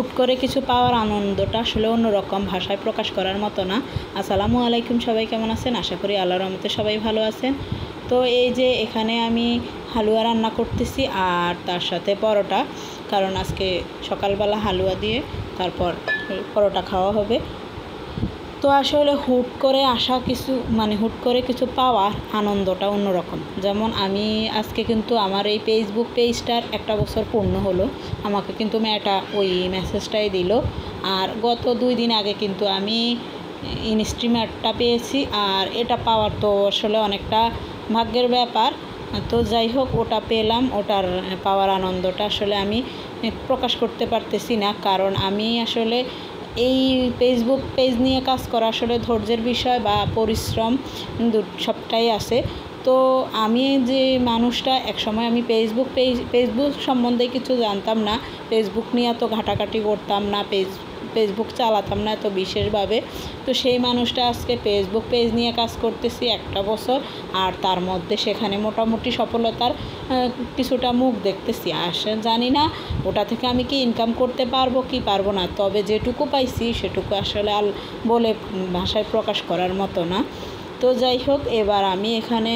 হুট করে কিছু পাওয়ার আনন্দটা আসলে অন্যরকম, ভাষায় প্রকাশ করার মতো না। আসসালামু আলাইকুম, সবাই কেমন আছেন? আশা করি আল্লাহর রহমতে সবাই ভালো আছেন। তো এই যে এখানে আমি হালুয়া রান্না করতেছি আর তার সাথে পরোটা, কারণ আজকে সকালবেলা হালুয়া দিয়ে তারপর পরোটা খাওয়া হবে। তো আসলে হুট করে আসা কিছু হুট করে কিছু পাওয়ার আনন্দটা অন্যরকম। যেমন আমি আজকে কিন্তু আমার এই ফেসবুক পেজটার 1 বছর পূর্ণ হলো। আমাকে কিন্তু মেয়েটা ওই মেসেজটাই দিল। আর গত 2 দিন আগে কিন্তু আমি ইনস্ট্রিমারটা পেয়েছি, আর এটা পাওয়ার তো আসলে অনেকটা ভাগ্যের ব্যাপার। তো যাই হোক, ওটা পেলাম, ওটার পাওয়ার আনন্দটা আসলে আমি প্রকাশ করতে পারতেছি না, কারণ আমি আসলে এই ফেসবুক পেজ নিয়ে কাজ করা আসলে ধৈর্যের বিষয় বা পরিশ্রম সবটাই আছে। তো আমি যে মানুষটা একসময় আমি ফেসবুক সম্বন্ধে কিছু জানতাম না, ফেসবুক নিয়ে এত ঘাটাঘাটি করতাম না, ফেসবুক চালাতাম না এত বিশেষভাবে। তো সেই মানুষটা আজকে ফেসবুক পেজ নিয়ে কাজ করতেছি 1 বছর, আর তার মধ্যে সেখানে মোটামুটি সফলতার কিছুটা মুখ দেখতেছি। আসলে জানি না ওটা থেকে আমি কি ইনকাম করতে পারবো কি পারবো না, তবে যেটুকু পাইছি সেটুকু আসলে বলে ভাষায় প্রকাশ করার মতো না। তো যাই হোক, এবার আমি এখানে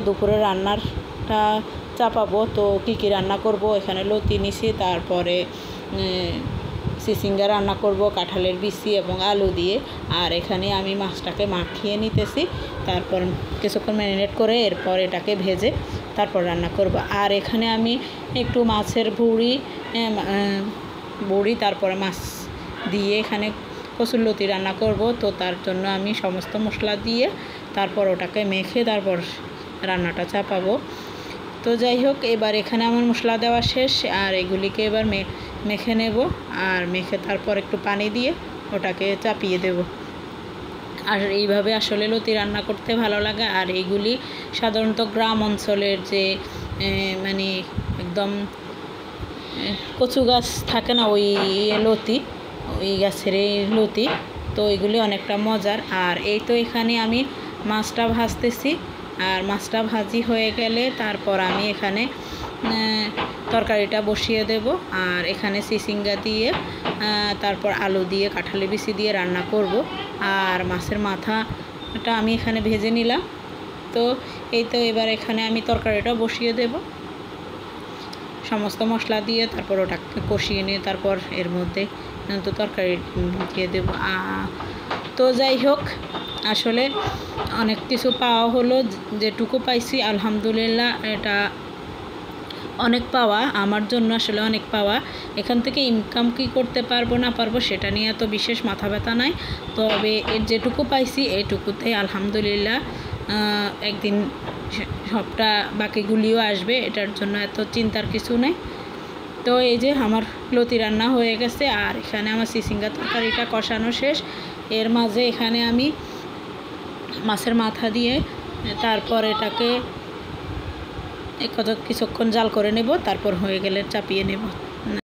দুপুরে রান্নারটা চাপাবো। তো কী রান্না করব, এখানে লতি নিছি, তারপরে চিচিঙ্গা রান্না করব কাঁঠালের বিচি এবং আলু দিয়ে। আর এখানে আমি মাছটাকে মাখিয়ে নিতেছি, তারপর কিছুক্ষণ ম্যারিনেট করে এরপর এটাকে ভেজে তারপর রান্না করব। আর এখানে আমি একটু মাছের বড়ি তারপরে মাছ দিয়ে এখানে কচুরলতি রান্না করব। তো তার জন্য আমি সমস্ত মশলা দিয়ে তারপর ওটাকে মেখে তারপর রান্নাটা চাপাবো। তো যাই হোক, এবার এখানে আমার মশলা দেওয়া শেষ, আর এগুলিকে এবার মেখে নেব, আর মেখে তারপর একটু পানি দিয়ে ওটাকে চাপিয়ে দেব। আর এইভাবে আসলে লতি রান্না করতে ভালো লাগে। আর এইগুলি সাধারণত গ্রাম অঞ্চলের যে একদম কচু গাছ থাকে না, ওই লতি, ওই গাছের এই লতি, তো এগুলি অনেকটা মজার। আর এই তো এখানে আমি মাছটা ভাজতেছি, আর মাছটা ভাজি হয়ে গেলে তারপর আমি এখানে তরকারিটা বসিয়ে দেব। আর এখানে চিচিঙ্গা দিয়ে তারপর আলু দিয়ে কাঁঠালের বিচি দিয়ে রান্না করব। আর মাছের মাথাটা আমি এখানে ভেজে নিলাম। তো এই তো এবার এখানে আমি তরকারিটা বসিয়ে দেব সমস্ত মশলা দিয়ে, তারপর ওটাকে কষিয়ে নিয়ে তারপর এর মধ্যে তো তরকারি দিয়ে দেব। তো যাই হোক, আসলে অনেক কিছু পাওয়া হলো, যেটুকু পাইছি আলহামদুলিল্লাহ এটা অনেক পাওয়া, আমার জন্য আসলে অনেক পাওয়া। এখান থেকে ইনকাম কি করতে পারবো না পারবো সেটা নিয়ে এত বিশেষ মাথা ব্যথা নাই, তবে এর যেটুকু পাইছি এইটুকুতে আলহামদুলিল্লাহ। একদিন সবটা বাকিগুলিও আসবে, এটার জন্য এত চিন্তার কিছু নেই। তো এই যে আমার লতি রান্না হয়ে গেছে, আর এখানে আমার চিচিঙ্গা তরকারিটা কষানো শেষ। এর মাঝে এখানে আমি মাছের মাথা দিয়ে তারপর এটাকে কিছুক্ষণ জাল করে নেব, তারপর হয়ে গেলে চাপিয়ে নেব।